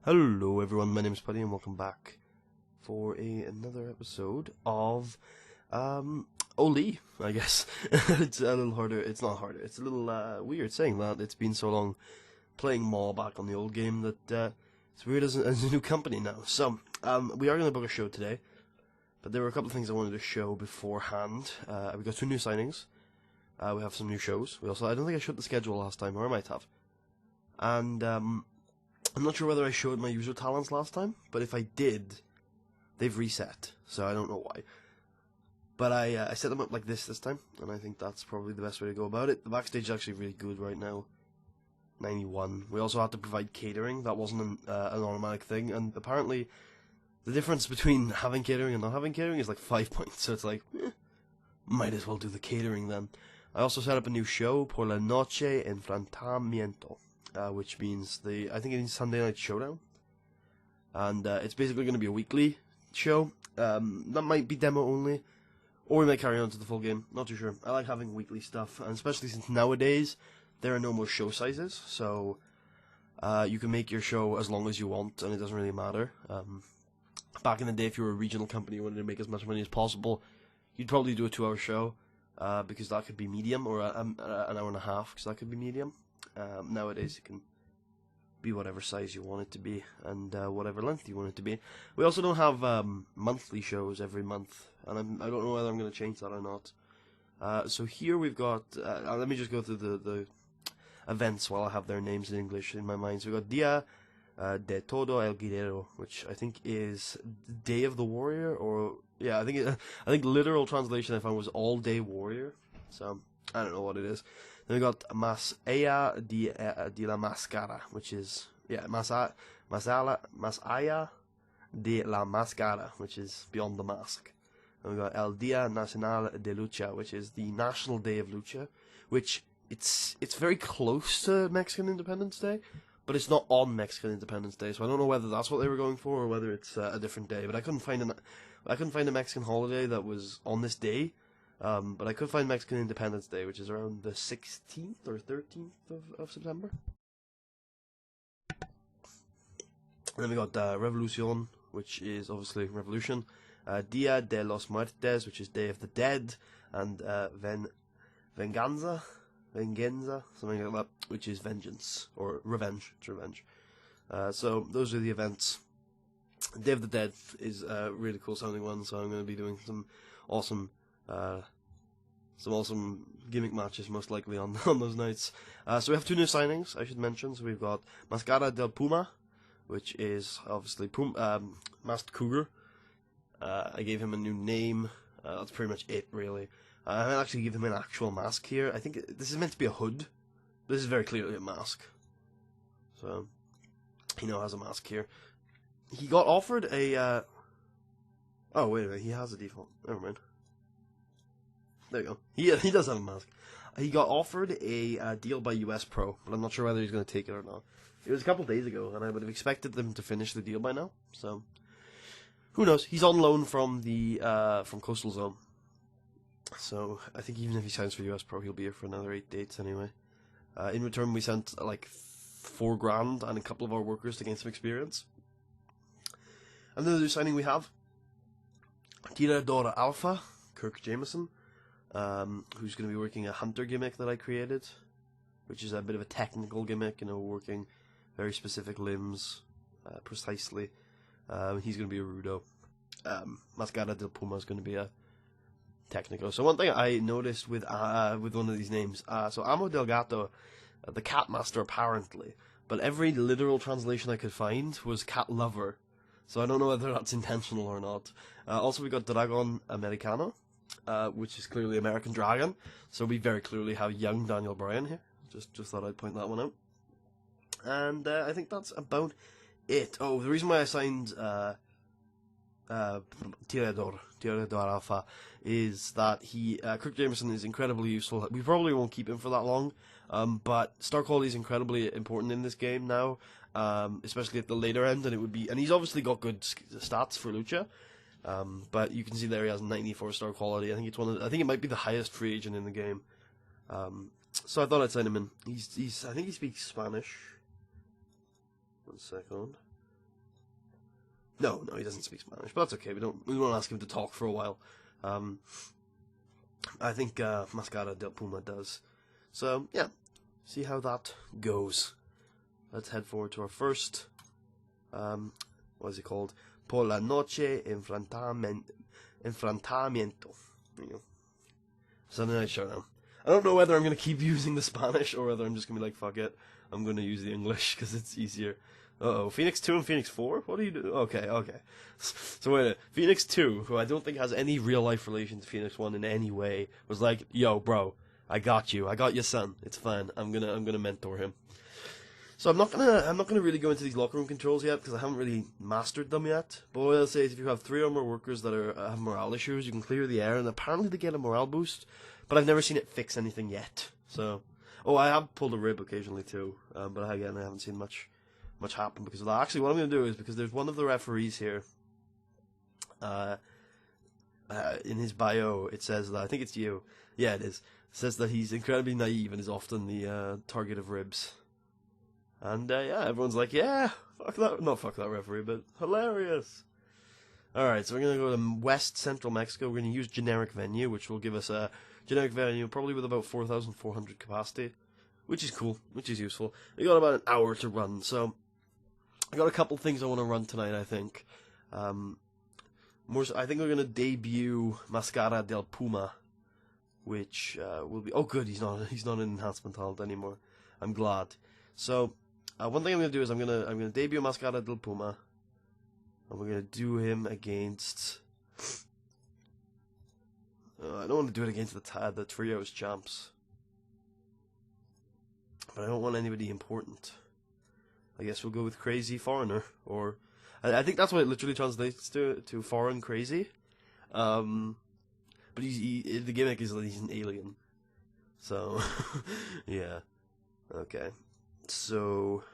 Hello everyone, my name is Putty and welcome back for another episode of OLLIE, I guess. It's a little harder, it's not harder, it's a little weird saying that. It's been so long playing Maw back on the old game that it's weird as a new company now. So, we are going to book a show today, but there were a couple of things I wanted to show beforehand. We got 2 new signings, we have some new shows. I don't think I showed the schedule last time, or I might have. And I'm not sure whether I showed my user talents last time, but if I did, they've reset, so I don't know why. But I set them up like this time, and I think that's probably the best way to go about it. The backstage is actually really good right now. 91. We also had to provide catering. That wasn't an automatic thing, and apparently the difference between having catering and not having catering is like 5 points, so it's like, might as well do the catering then. I also set up a new show, Por la Noche Enfrentamiento. Which means I think it means Sunday Night Showdown, and it's basically going to be a weekly show. That might be demo only, or we might carry on to the full game. Not too sure. I like having weekly stuff, and especially since nowadays there are no more show sizes, so you can make your show as long as you want, and it doesn't really matter. Back in the day, if you were a regional company and wanted to make as much money as possible, you'd probably do a 2-hour show, because that could be medium, or an hour and a half, because that could be medium. Nowadays it can be whatever size you want it to be, and whatever length you want it to be. We also don't have monthly shows every month, and I don't know whether I'm going to change that or not. So here we've got, let me just go through the events while I have their names in English in my mind. So we've got Dia de Todo el Guerrero, which I think is Day of the Warrior, or yeah, I think literal translation I found was All Day Warrior. So I don't know what it is. Then we got Masaya de la Máscara, which is, yeah, Masaya de la Máscara, which is Beyond the Mask. And we got El Día Nacional de Lucha, which is the National Day of Lucha, which it's very close to Mexican Independence Day, but it's not on Mexican Independence Day, so I don't know whether that's what they were going for or whether it's a different day. But I couldn't find a Mexican holiday that was on this day. But I could find Mexican Independence Day, which is around the 16th or 13th of September. And then we got Revolucion, which is obviously Revolution. Dia de los Muertes, which is Day of the Dead. And Venganza, something like that, which is Vengeance, or Revenge. It's Revenge. So those are the events. Day of the Dead is a really cool sounding one, so I'm going to be doing some awesome gimmick matches most likely on those nights. So we have 2 new signings, I should mention. So we've got Mascara del Puma, which is obviously Masked Couger. I gave him a new name. That's pretty much it, really. I might actually give him an actual mask here. I think this is meant to be a hood. This is very clearly a mask. So he now has a mask here. He got offered a oh wait a minute, he has a default. Never mind. There you go. He does have a mask. He got offered a deal by US Pro, but I'm not sure whether he's going to take it or not. It was a couple of days ago, and I would have expected them to finish the deal by now. So who knows? He's on loan from the from Coastal Zone. So I think even if he signs for US Pro, he'll be here for another 8 dates anyway. In return, we sent like $4,000 and a couple of our workers to gain some experience. And then the new signing we have Tirador Alpha, Kirk Jameson, who's going to be working a hunter gimmick that I created, which is a bit of a technical gimmick, working very specific limbs precisely. He's going to be a Rudo. Mascara del Puma is going to be a Technico. So one thing I noticed with one of these names, so Amo del Gato, the cat master apparently, but every literal translation I could find was cat lover. So I don't know whether that's intentional or not. Also we got Dragon Americano, which is clearly American Dragon. So we very clearly have young Daniel Bryan here. Just thought I'd point that one out. And I think that's about it. Oh, the reason why I signed Tirador Alpha is that Kirk Jameson is incredibly useful. We probably won't keep him for that long, but star quality is incredibly important in this game now, especially at the later end, and he's obviously got good stats for Lucha, but you can see there he has 94 star quality. I think it might be the highest free agent in the game. So I thought I'd sign him in. I think he speaks Spanish. 1 second. No, he doesn't speak Spanish, but that's okay. We won't ask him to talk for a while. I think Mascara del Puma does. So yeah, see how that goes. Let's head forward to our first. What is it called? Por la noche enfrentamiento. There you go. Sunday Night Showdown. I don't know whether I'm going to keep using the Spanish or whether I'm just going to be like, fuck it, I'm going to use the English because it's easier. Uh-oh, Phoenix 2 and Phoenix 4? What do you do? Okay. So wait a minute. Phoenix 2, who I don't think has any real-life relation to Phoenix 1 in any way, was like, yo, bro, I got you. I got your son. It's fine. I'm gonna mentor him. So I'm not gonna really go into these locker room controls yet because I haven't really mastered them yet. But what I'll say is if you have 3 or more workers that have morale issues, you can clear the air, and apparently they get a morale boost. But I've never seen it fix anything yet. So, I have pulled a rib occasionally too. But again, I haven't seen much happen because of that. Actually, what I'm gonna do is because there's one of the referees here. In his bio, it says that I think it's you. Yeah, it is. It says that he's incredibly naive and is often the target of ribs. And yeah, everyone's like, yeah, fuck that, not fuck that referee, but hilarious. Alright, so we're going to go to West Central Mexico. We're going to use generic venue, which will give us a generic venue probably with about 4,400 capacity, which is cool, which is useful. We got about an hour to run, so I got a couple things I want to run tonight, I think. I think we're going to debut Mascara del Puma, which will be... Oh, good, he's not an enhancement talent anymore. I'm glad. So... one thing I'm going to do is I'm going to debut Mascara del Puma, and we're going to do him against... I don't want to do it against the trios champs, but I don't want anybody important. I guess we'll go with Crazy Foreigner, or... I think that's what it literally translates to foreign crazy. But the gimmick is that he's an alien. So, yeah. Okay. So,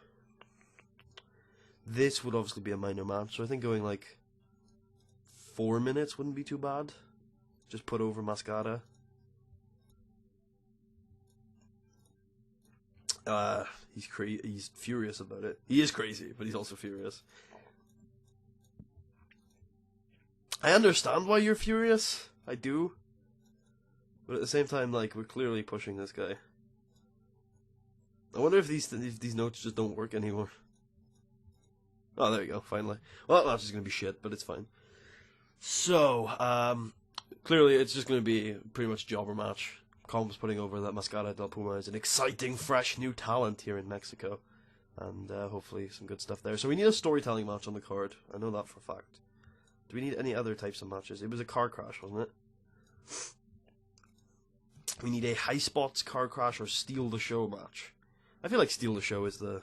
this would obviously be a minor match, so I think going like 4 minutes wouldn't be too bad. Just put over Mascara. He's furious about it. He is crazy, but he's also furious. I understand why you're furious. I do. But at the same time, like, we're clearly pushing this guy. I wonder if these notes just don't work anymore. Oh, there you go, finally. Well, that's just going to be shit, but it's fine. So, clearly it's just going to be pretty much jobber match. Combs putting over that Mascara del Puma is an exciting, fresh, new talent here in Mexico. And hopefully some good stuff there. So we need a storytelling match on the card. I know that for a fact. Do we need any other types of matches? It was a car crash, wasn't it? We need a high spots car crash or steal the show match. I feel like steal the show is the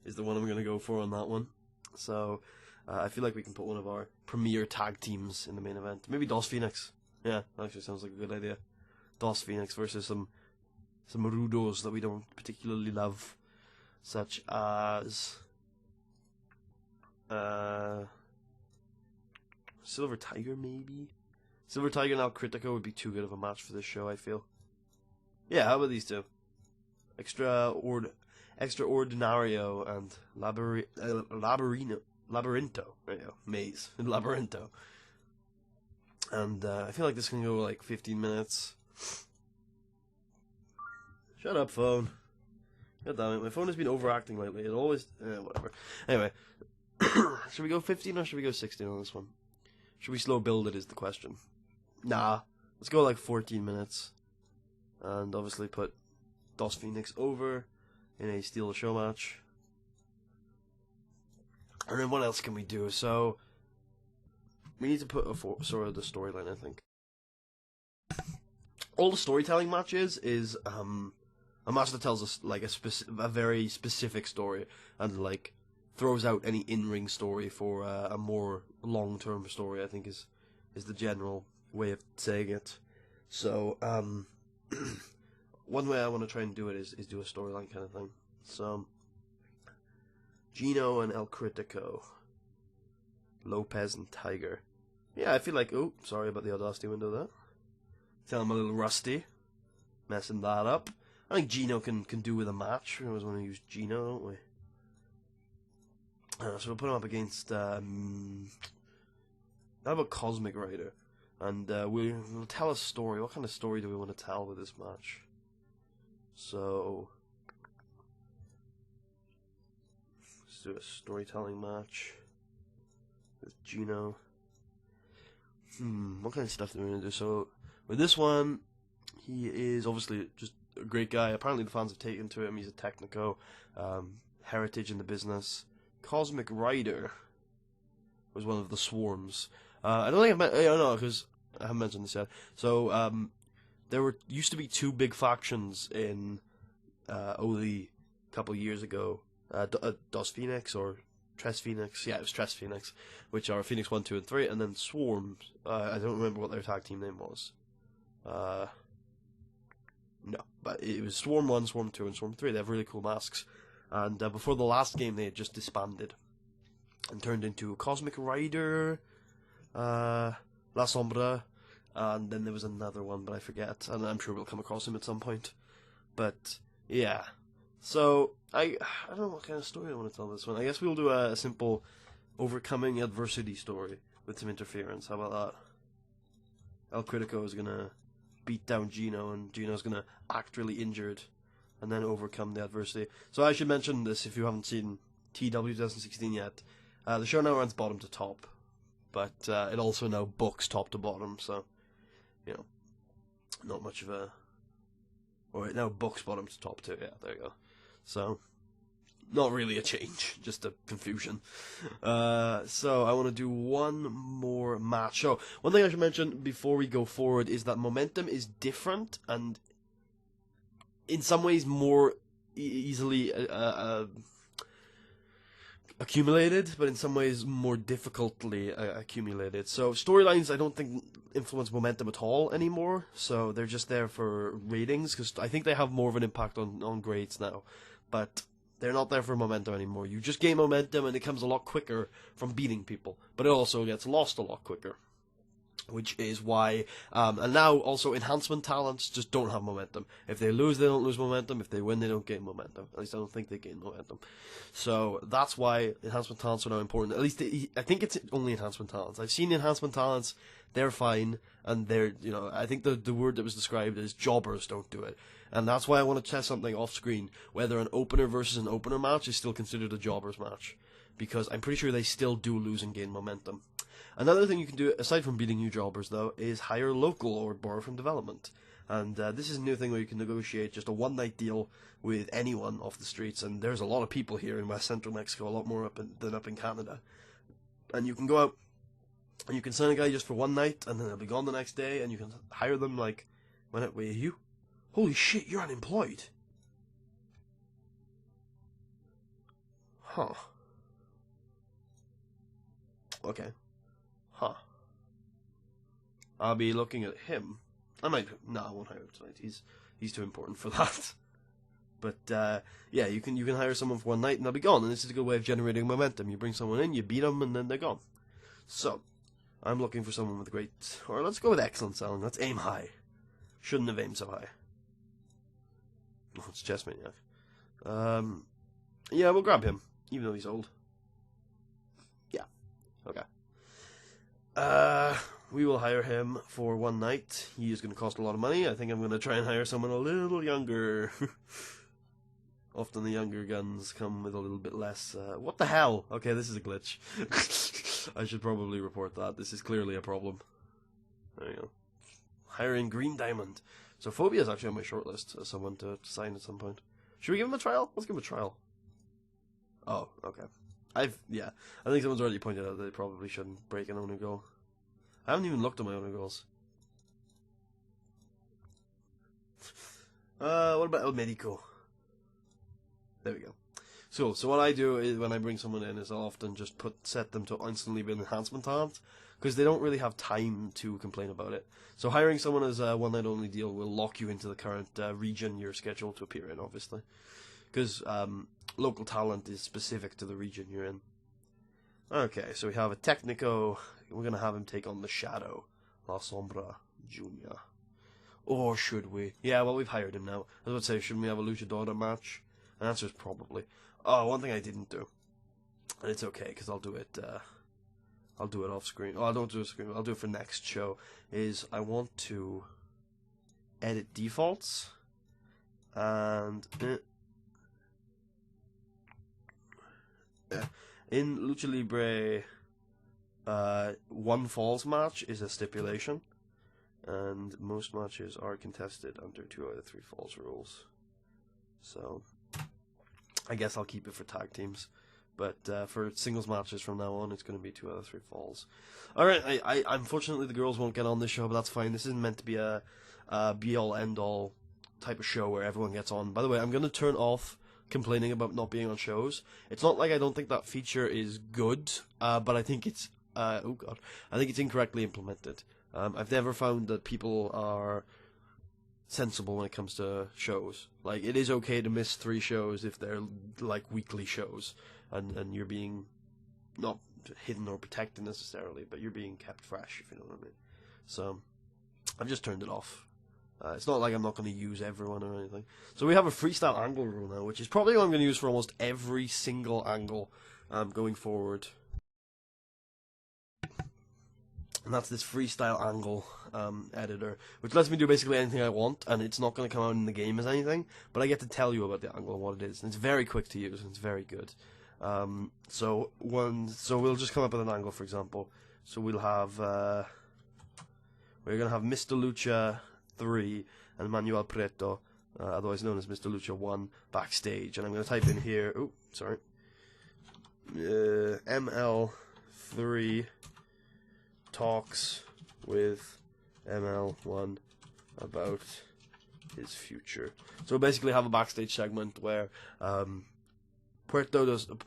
one I'm going to go for on that one. So I feel like we can put one of our premier tag teams in the main event. Maybe Dos Phoenix. Yeah, that actually sounds like a good idea. Dos Phoenix versus some rudos that we don't particularly love, such as Silver Tiger, maybe? Silver Tiger and El Critico would be too good of a match for this show, I feel. Yeah, how about these two? Extraordinario and Labyrinto. There you go. Maze. Labyrinto. And I feel like this can go like 15 minutes. Shut up, phone. God damn it, my phone has been overacting lately. It always... whatever. Anyway. Should we go 15 or should we go 16 on this one? Should we slow build it is the question. Nah. Let's go like 14 minutes. And obviously put Dos Phoenix over in a steal the show match. And then what else can we do? So, we need to put sort of the storyline, I think. All the storytelling matches is a match that tells us like a very specific story and like throws out any in-ring story for a more long-term story, I think is the general way of saying it. So, one way I want to try and do it is do a storyline kind of thing. So, Gino and El Critico, Lopez and Tiger. Yeah, I feel like, oh, sorry about the Audacity window there. Tell him a little rusty. Messing that up. I think Gino can do with a match. We always want to use Gino, don't we? So we'll put him up against, how about Cosmic Rider? And we'll tell a story. What kind of story do we want to tell with this match? So, let's do a storytelling match with Gino. What kind of stuff do we want to do? So, with this one, he is obviously just a great guy. Apparently the fans have taken to him. He's a technico, heritage in the business. Cosmic Rider was one of the swarms. I don't think I don't know, because I haven't mentioned this yet. So, there used to be two big factions in OLLIE a couple of years ago. Dos Phoenix or Tres Phoenix? Yeah, it was Tres Phoenix, which are Phoenix 1, 2, and 3, and then Swarms. I don't remember what their tag team name was. No, but it was Swarm 1, Swarm 2, and Swarm 3. They have really cool masks. And before the last game, they had just disbanded and turned into Cosmic Rider, La Sombra, and then there was another one, but I forget, and I'm sure we'll come across him at some point. But, yeah. So, I don't know what kind of story I want to tell this one. I guess we'll do a simple overcoming adversity story with some interference. How about that? El Critico is going to beat down Gino, and Gino's going to act really injured, and then overcome the adversity. So I should mention this if you haven't seen TEW2016 yet. The show now runs bottom to top, but it also now books top to bottom, so, you know, not much of a... Or it now books bottom to top too, yeah, there you go. So, not really a change, just a confusion. So, I want to do one more match. So, one thing I should mention before we go forward is that momentum is different, and in some ways more easily accumulated, but in some ways more difficultly accumulated. So storylines I don't think influence momentum at all anymore, so they're just there for ratings, because I think they have more of an impact on grades now, but they're not there for momentum anymore. You just gain momentum and it comes a lot quicker from beating people, but it also gets lost a lot quicker. Which is why, and now also enhancement talents just don't have momentum. If they lose, they don't lose momentum. If they win, they don't gain momentum. At least I don't think they gain momentum. So that's why enhancement talents are now important. At least I think it's only enhancement talents. I've seen enhancement talents; they're fine, and they're, you know, I think the word that was described as jobbers don't do it, and that's why I want to test something off screen, whether an opener versus an opener match is still considered a jobbers match, because I'm pretty sure they still do lose and gain momentum. Another thing you can do, aside from beating new jobbers, though, is hire local or borrow from development. And this is a new thing where you can negotiate just a one-night deal with anyone off the streets. And there's a lot of people here in West Central Mexico, a lot more than up in Canada. And you can go out and you can sign a guy just for one night, and then they'll be gone the next day, and you can hire them like, wait, are you? Holy shit, you're unemployed. Huh. Okay. Huh. I'll be looking at him. I won't hire him tonight. He's too important for that. But yeah, you can hire someone for one night and they'll be gone. And this is a good way of generating momentum. You bring someone in, you beat them, and then they're gone. So, I'm looking for someone with or let's go with excellent selling. Let's aim high. Shouldn't have aimed so high. Oh, it's Chess Maniac. Yeah, we'll grab him, even though he's old. Yeah. Okay. We will hire him for one night. He is going to cost a lot of money. I think I'm going to try and hire someone a little younger. Often the younger guns come with a little bit less, what the hell? Okay, this is a glitch. I should probably report that. This is clearly a problem. There you go. Hiring Green Diamond. So Phobia is actually on my shortlist as someone to sign at some point. Should we give him a trial? Let's give him a trial. Oh, okay. I think someone's already pointed out that they probably shouldn't break an owner goal. I haven't even looked at my owner goals. What about El Medico? There we go. So what I do is when I bring someone in is I'll often just set them to instantly be an enhancement talent, because they don't really have time to complain about it. So hiring someone as a one night only deal will lock you into the current region you're scheduled to appear in, obviously. Because local talent is specific to the region you're in. Okay, so we have a Technico. We're going to have him take on the Shadow, La Sombra Jr. Or should we? Yeah, well, we've hired him now. I was about to say, shouldn't we have a Luchador match? The answer is probably. Oh, one thing I didn't do. and it's okay because I'll do it. I'll do it off screen. Oh, I don't do it off screen. I'll do it for next show. Is I want to edit defaults and in Lucha Libre, 1 falls match is a stipulation, and most matches are contested under 2 out of 3 falls rules. So I guess I'll keep it for tag teams. But for singles matches from now on, it's going to be 2 out of 3 falls. Alright, I unfortunately the girls won't get on this show, but that's fine. This isn't meant to be a be-all, end-all type of show where everyone gets on. By the way, I'm going to turn off complaining about not being on shows. It's not like I don't think that feature is good, but I think it's I think it's incorrectly implemented. I've never found that people are sensible when it comes to shows. Like, it is okay to miss 3 shows if they're like weekly shows, and you're being not hidden or protected necessarily, but you're being kept fresh, if you know what I mean. So I've just turned it off. It's not like I'm not going to use everyone or anything. So we have a freestyle angle rule now, which is probably what I'm going to use for almost every single angle going forward. And that's this freestyle angle editor, which lets me do basically anything I want, and it's not going to come out in the game as anything, but I get to tell you about the angle and what it is, and it's very quick to use, and it's very good. So we'll just come up with an angle, for example. So we'll have we're going to have Mr. Lucha III and Manuel Preto, otherwise known as Mr. Lucha 1, backstage, and I'm going to type in here. Oh, sorry. ML3 talks with ML1 about his future. So we'll basically have a backstage segment where Preto doesn't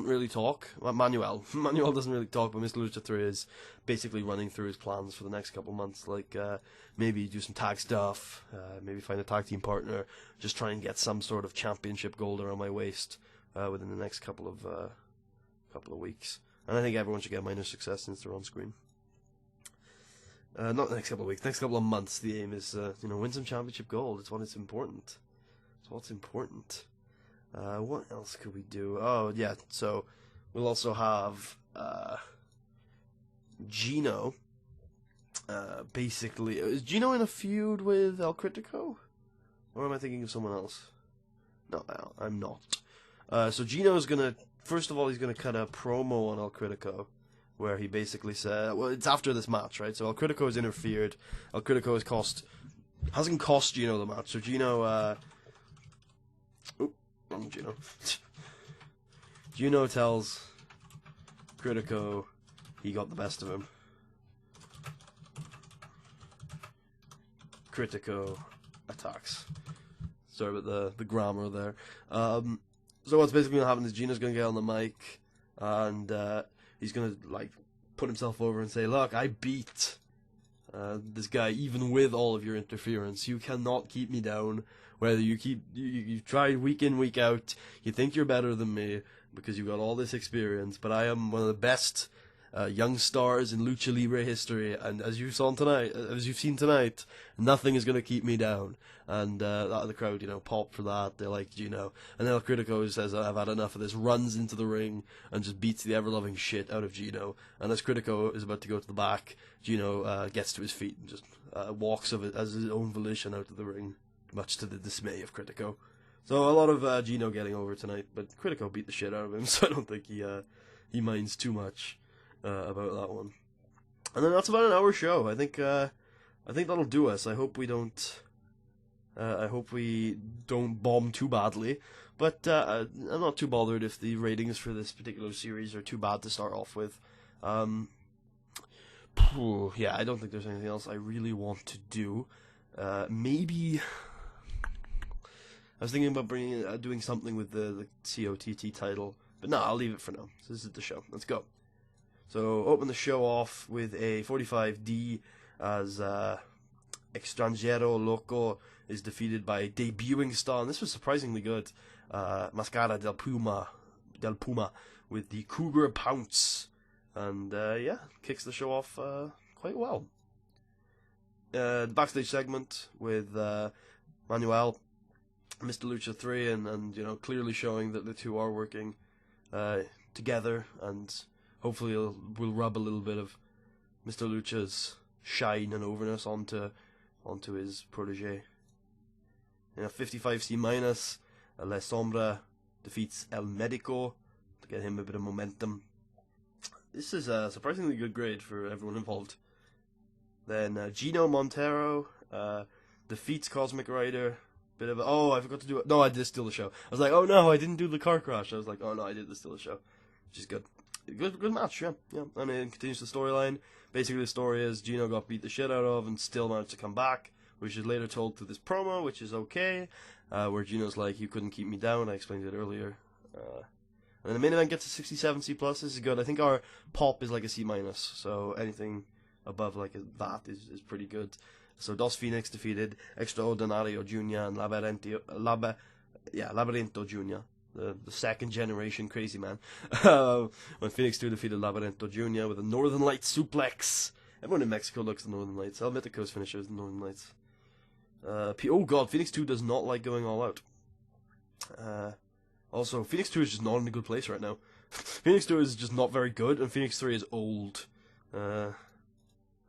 really talk. Manuel doesn't really talk, but Mr. Lucha 3 is basically running through his plans for the next couple of months, like maybe do some tag stuff, maybe find a tag team partner, just try and get some sort of championship gold around my waist within the next couple of weeks. And I think everyone should get minor success since they're on screen. Not the next couple of weeks, next couple of months. The aim is, win some championship gold. It's what's important. What else could we do? Oh, yeah, so we'll also have Gino. Basically, is Gino in a feud with El Critico? Or am I thinking of someone else? No, I'm not. So Gino's gonna, first of all, he's gonna cut a promo on El Critico, where he basically said, well, it's after this match, right? So El Critico has interfered. El Critico hasn't cost Gino the match. So Gino, Gino. Gino tells Critico he got the best of him. Critico attacks. Sorry about the grammar there. So what's basically going to happen is Gino's going to get on the mic, and he's going to put himself over and say, "Look, I beat this guy even with all of your interference. You cannot keep me down. Whether you try week in, week out, you think you're better than me because you've got all this experience, but I am one of the best young stars in Lucha Libre history, and as you've seen tonight, nothing is going to keep me down." And the crowd, pop for that. They like Gino. And then El Critico says, "I've had enough of this," runs into the ring and just beats the ever-loving shit out of Gino. And as Critico is about to go to the back, Gino gets to his feet and just walks of it as his own volition out of the ring, much to the dismay of Critico. So a lot of Gino getting over tonight, but Critico beat the shit out of him, so I don't think he minds too much about that one. And then that's about an hour show. I think that'll do us. I hope we don't bomb too badly, but I'm not too bothered if the ratings for this particular series are too bad to start off with. Yeah, I don't think there's anything else I really want to do. Maybe I was thinking about doing something with the COTT title, but no, I'll leave it for now. So this is the show. Let's go. So open the show off with a 45D as Extranjero Loco is defeated by debuting star, and this was surprisingly good, Mascara del Puma with the Cougar Pounce, and kicks the show off quite well. The backstage segment with Manuel Mr. Lucha 3 and you know, clearly showing that the two are working together, and hopefully we'll rub a little bit of Mr. Lucha's shine and overness onto his protege. In a 55C minus, La Sombra defeats El Medico to get him a bit of momentum. This is a surprisingly good grade for everyone involved. Then Gino Montero defeats Cosmic Rider. Bit of I forgot to do it. No, I did steal the show. I was like, oh no, I didn't do the car crash. I was like, oh no, I did steal the show, which is good. Good match, yeah. I mean, it continues the storyline. Basically, the story is Gino got beat the shit out of and still managed to come back, which is later told through this promo, which is okay. Where Gino's like, you couldn't keep me down. I explained it earlier. And then the main event gets a 67C+. This is good. I think our pop is like a C-, so anything above like that is pretty good. So Dos Phoenix defeated Extraordinario Jr. and Labyrinto Jr., the second generation crazy man. When Phoenix 2 defeated Labyrinto Jr. with a Northern Lights suplex. Everyone in Mexico looks the Northern Lights. I'll admit the coast finisher is the Northern Lights. Oh god, Phoenix 2 does not like going all out. Also, Phoenix 2 is just not in a good place right now. Phoenix 2 is just not very good, and Phoenix 3 is old.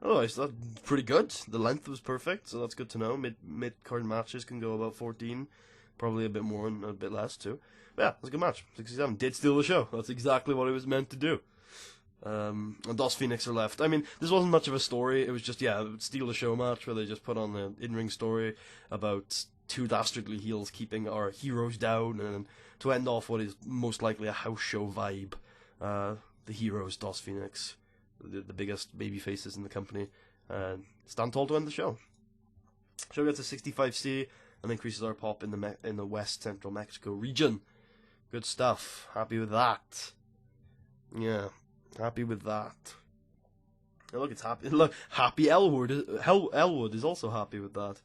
Otherwise, that's pretty good. The length was perfect, so that's good to know. Mid-card matches can go about 14. Probably a bit more and a bit less, too. But yeah, it was a good match. 67 did steal the show. That's exactly what it was meant to do. And Dos Phoenix are left. I mean, this wasn't much of a story. It was just, steal the show match where they just put on the in-ring story about two dastardly heels keeping our heroes down, and to end off what is most likely a house show vibe, the heroes, Dos Phoenix, the biggest baby faces in the company, stand tall to end the show. Show gets a 65C and increases our pop in the West Central Mexico region. Good stuff. Happy with that. Yeah, happy with that. Oh, look, it's happy. Look, Happy Elwood is also happy with that.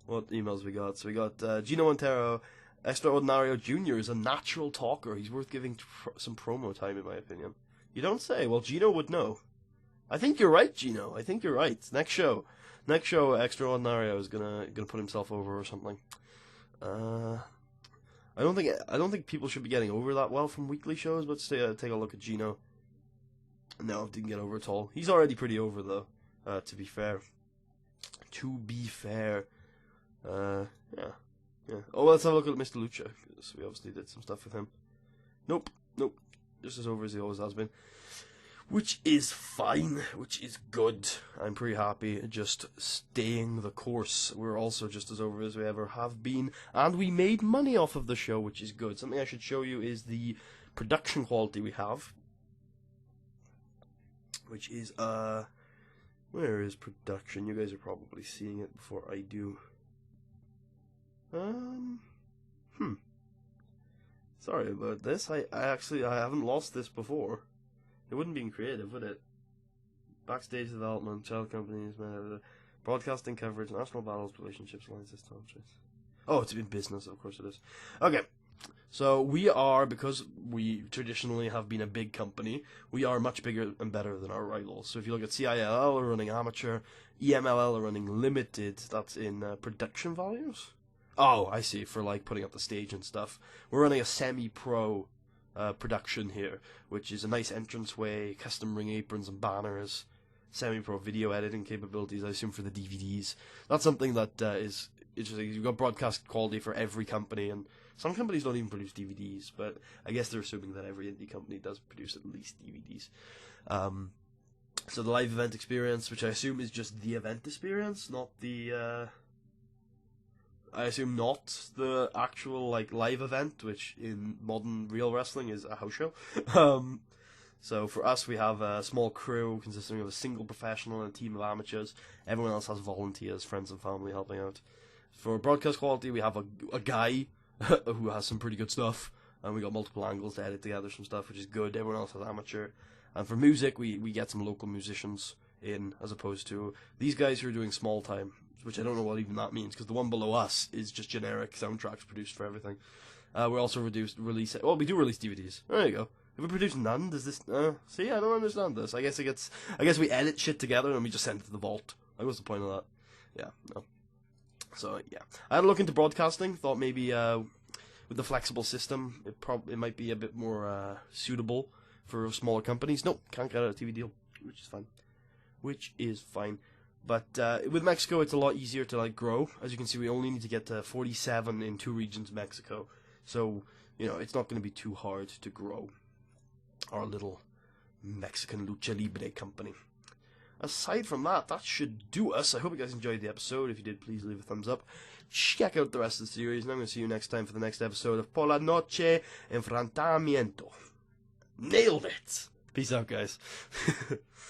What emails we got? So we got Gino Montero. Extraordinario Jr. is a natural talker. He's worth giving some promo time, in my opinion. You don't say. Well, Gino would know. I think you're right, Gino. I think you're right. Next show, Extraordinario is gonna put himself over or something. I don't think people should be getting over that well from weekly shows. But take a look at Gino. No, didn't get over at all. He's already pretty over though. To be fair. Yeah. Oh, let's have a look at Mr. Lucha, because we obviously did some stuff with him. Nope. Just as over as he always has been. Which is fine, which is good. I'm pretty happy just staying the course. We're also just as over as we ever have been, and we made money off of the show, which is good. Something I should show you is the production quality we have. Which is, where is production? You guys are probably seeing it before I do. Sorry about this. I haven't lost this before. It wouldn't be creative, would it? Backstage development, child companies, broadcasting coverage, national battles, relationships, alliances, contracts. Oh, it's in business, of course it is. Okay, so we are, because we traditionally have been a big company, we are much bigger and better than our rivals. So if you look at CILL, are running amateur, EMLL are running limited, that's in production values? Oh, I see, for like putting up the stage and stuff. We're running a semi-pro production here, which is a nice entranceway, custom ring aprons and banners, semi-pro video editing capabilities, I assume for the DVDs. That's something that is interesting. You've got broadcast quality for every company, and some companies don't even produce DVDs, but I guess they're assuming that every indie company does produce at least DVDs. So the live event experience, which I assume is just the event experience, not the... I assume not the actual like live event, which in modern real wrestling is a house show. So for us, we have a small crew consisting of a single professional and a team of amateurs. Everyone else has volunteers, friends and family helping out. For broadcast quality, we have a guy who has some pretty good stuff, and we got multiple angles to edit together some stuff, which is good. Everyone else has amateur. And for music, we get some local musicians in, as opposed to these guys who are doing small time, which I don't know what even that means, because the one below us is just generic soundtracks produced for everything. We also we do release DVDs. There you go. If we produce none, does this... see, I don't understand this. I guess we edit shit together and we just send it to the vault. Like, what's the point of that? Yeah, no. So yeah, I had a look into broadcasting. Thought maybe with the flexible system, it might be a bit more suitable for smaller companies. Nope, can't get out a TV deal, which is fine. But with Mexico, it's a lot easier to like grow. As you can see, we only need to get to 47 in 2 regions of Mexico. So, it's not going to be too hard to grow our little Mexican Lucha Libre company. Aside from that, that should do us. I hope you guys enjoyed the episode. If you did, please leave a thumbs up. Check out the rest of the series, and I'm going to see you next time for the next episode of Por la Noche Enfrentamiento. Nailed it! Peace out, guys.